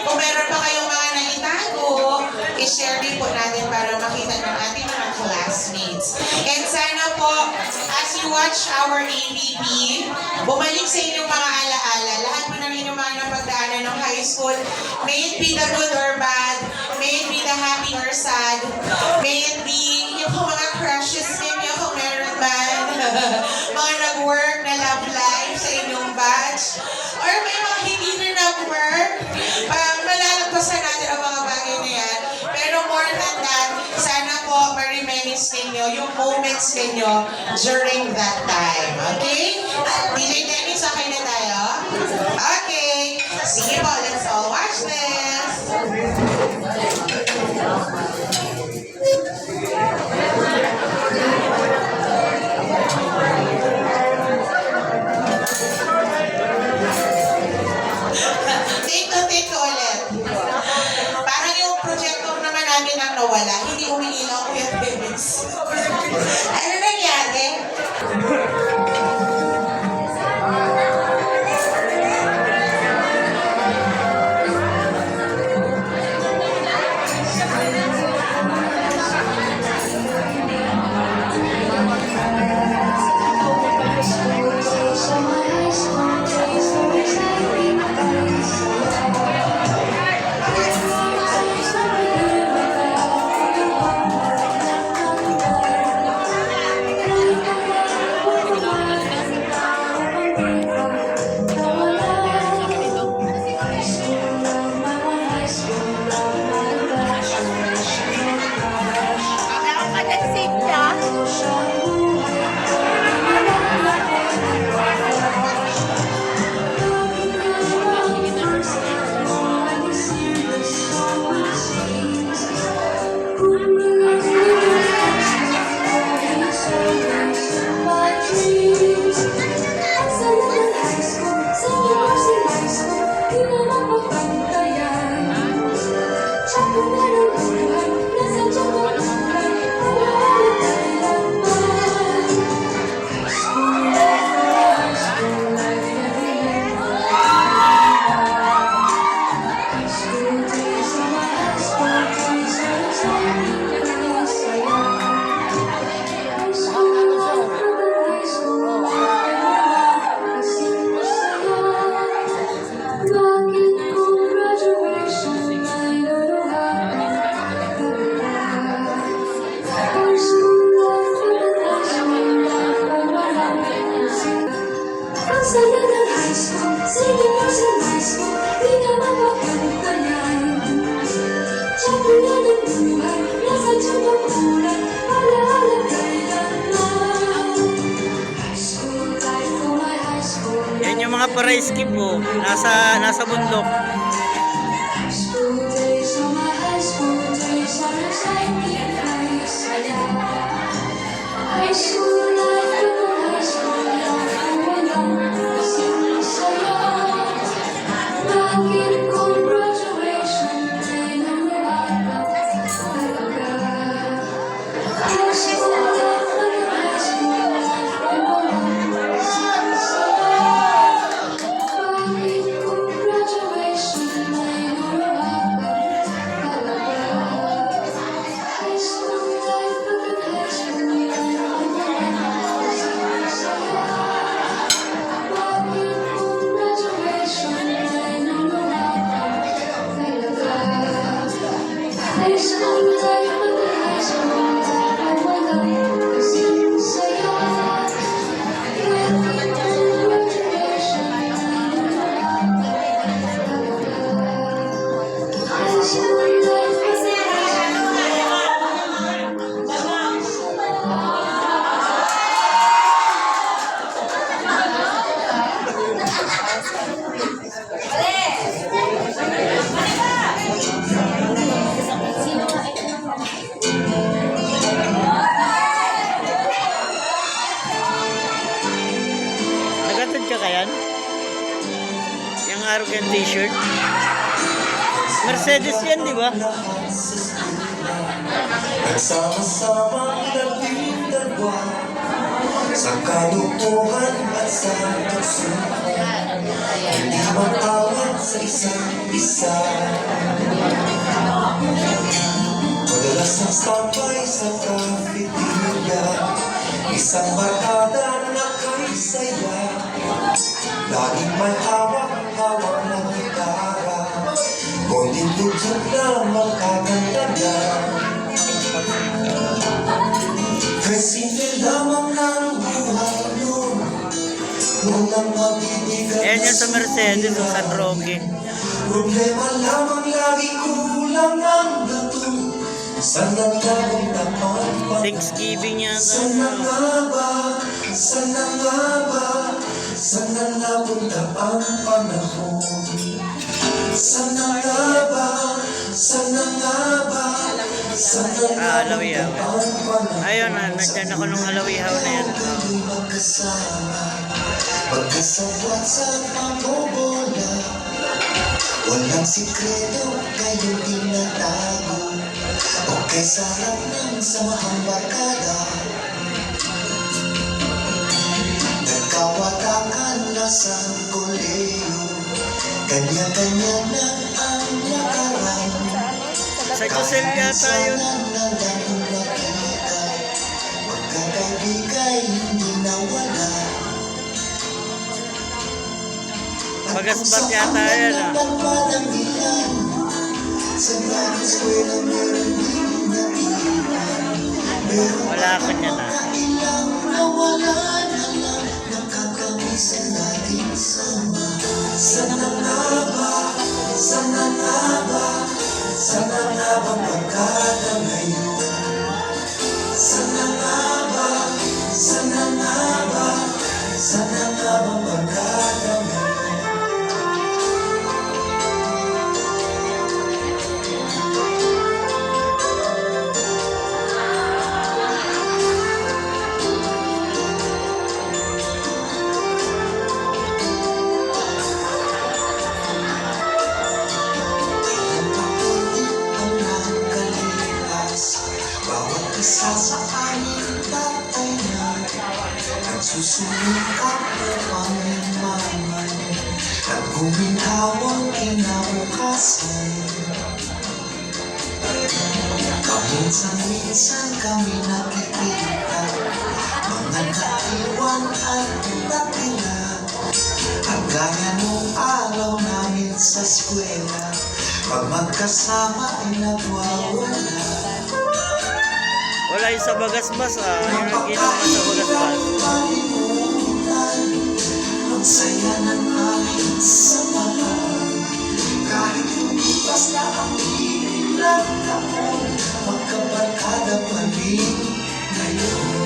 Kung meron pa kayong mga naitago, i-share din po natin para makita ng ating mga classmates. And sana po, as you watch our AVP, bumalik sa inyong mga alaala. Lahat po ng inyong mga napagdaanan ng high school, may it be the good or bad, may it be the happy or sad, may it be yung mga crushes ninyo kung meron man, mga nag-work na love life sa inyong batch, or may mga hindi na nag-work, malalagpasan natin ang mga bagay na yan. Pero more than that, sana po ma-reminisce ninyo yung moments ninyo during that time. Okay? DJ Dennis, okay na tayo? Okay. Sige po, let's all watch this. Take two ulit. Parang yung projector naman namin ang nawala. Hindi umiilaw ko yung babies. Ano nangyari? Yan yung mga para-skip mo, nasa bundok. Arrogant t-shirt. Mercedes yan, di ba? Sama-sama nating dalawa sa kalupuhan at sa pagsuko. Hindi mag-awat sa isa't isa. Madalas ang standby sa cafeteria, isang barkada na kaisaya, laging may hawak-hawak na gitara, konting tutok na magkaganda na. Simple lamang ng buhay nun, noon ang mabibigat. Ayan yung sa Mercedes, sa San Roque. Problema lamang lagi kulang ang dato. Sana lamang naman pa. Thanksgiving yan. Sana nga ba? Sana nga ba? Sana napunta ang panahon. Sana nga ba? Sana nga ba? Sana Alawihaw. Ayun na, nandyan ako nung alawihaw na yan. magkasama, magkasawat sa pambobola. Walang sikreto kayo tinatago, o kay sarap ng samahang barkada. Nagkawatakan na sa koleyo, kanya-kanya na ang lakaran. Sa Josel yata yun. Magkakaibigay hindi nawala. Magasbat yata yan ah. Wala ka niya na. Sana nga ba? Sana nga ba? Sana nga ba pagkada ngayon? Sana nga ba? Sana nga ba? Sana nga ba pagkada ngayon? Isa sa aming tatay na nagsusumikap upang yumaman at guminhawang kinabukasan. Paminsan-minsan kami nakikita, mga naiwan at natira, at gaya nung araw namin sa eskwela, pag magkasama ay nagwawala. Wala yung sa Bagasbas ah. Yung ang ginawa sa Bagasbas. Ang saya ng aming samahan, kahit lumipas na ang ilang taon, magkabarkada pa rin ngayon.